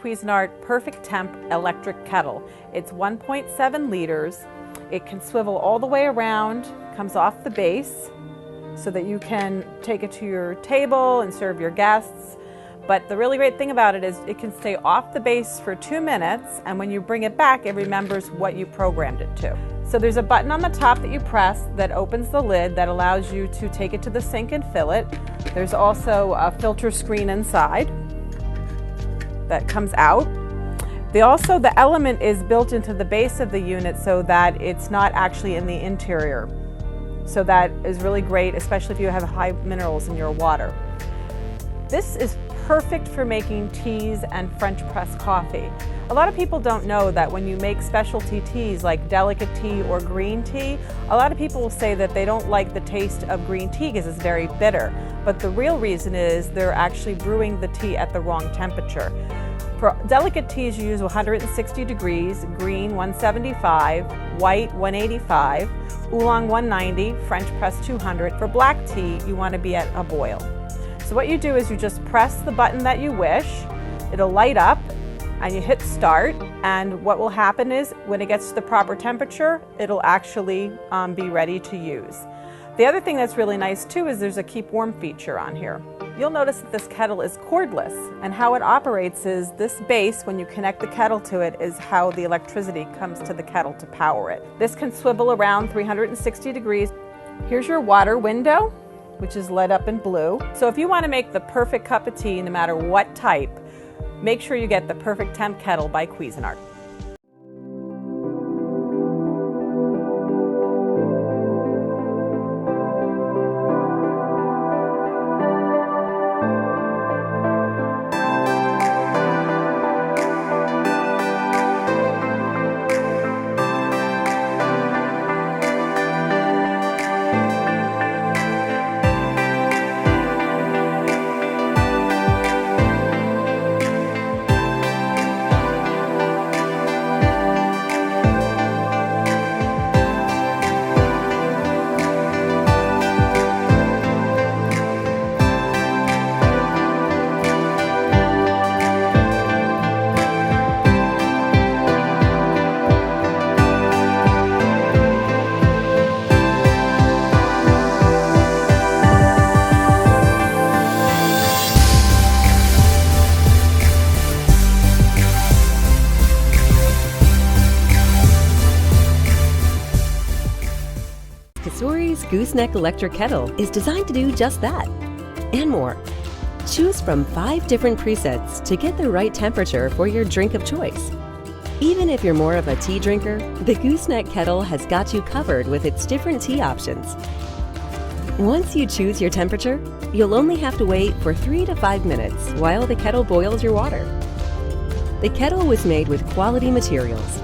Cuisinart Perfect Temp electric kettle. It's 1.7 liters. It can swivel all the way around, comes off the base so that you can take it to your table and serve your guests. But the really great thing about it is it can stay off the base for 2 minutes, and when you bring it back, it remembers what you programmed it to. So there's a button on the top that you press that opens the lid that allows you to take it to the sink and fill it. There's also a filter screen inside that comes out. The element is built into the base of the unit so that it's not actually in the interior. So that is really great, especially if you have high minerals in your water. This is perfect for making teas and French press coffee. A lot of people don't know that when you make specialty teas like delicate tea or green tea, a lot of people will say that they don't like the taste of green tea because it's very bitter. But the real reason is they're actually brewing the tea at the wrong temperature. For delicate teas, you use 160 degrees, green 175, white 185, oolong 190, French press 200. For black tea, you want to be at a boil. So what you do is you just press the button that you wish, it'll light up, and you hit start, and what will happen is when it gets to the proper temperature, it'll actually be ready to use. The other thing that's really nice too is there's a keep warm feature on here. You'll notice that this kettle is cordless, and how it operates is this base, when you connect the kettle to it, is how the electricity comes to the kettle to power it. This can swivel around 360 degrees. Here's your water window, which is lit up in blue. So if you want to make the perfect cup of tea, no matter what type, make sure you get the Perfect Temp Kettle by Cuisinart. Cosori's Gooseneck electric kettle is designed to do just that, and more. Choose from 5 different presets to get the right temperature for your drink of choice. Even if you're more of a tea drinker, the Gooseneck kettle has got you covered with its different tea options. Once you choose your temperature, you'll only have to wait for 3 to 5 minutes while the kettle boils your water. The kettle was made with quality materials.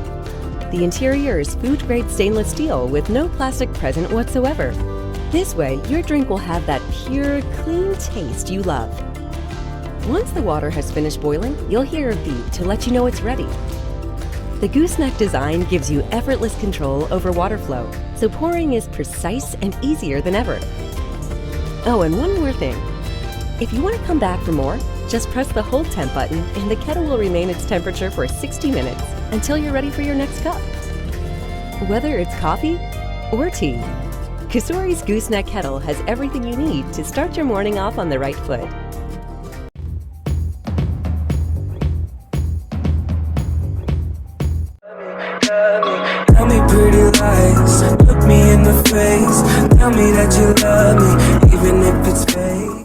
The interior is food-grade stainless steel with no plastic present whatsoever. This way, your drink will have that pure, clean taste you love. Once the water has finished boiling, you'll hear a beep to let you know it's ready. The Gooseneck design gives you effortless control over water flow, so pouring is precise and easier than ever. Oh, and one more thing. If you want to come back for more, just press the Hold Temp button and the kettle will remain its temperature for 60 minutes. until you're ready for your next cup. Whether it's coffee or tea, Cosori's Gooseneck Kettle has everything you need to start your morning off on the right foot. Tell me pretty lies, look me in the face. Tell me that you love me, even if it's fake.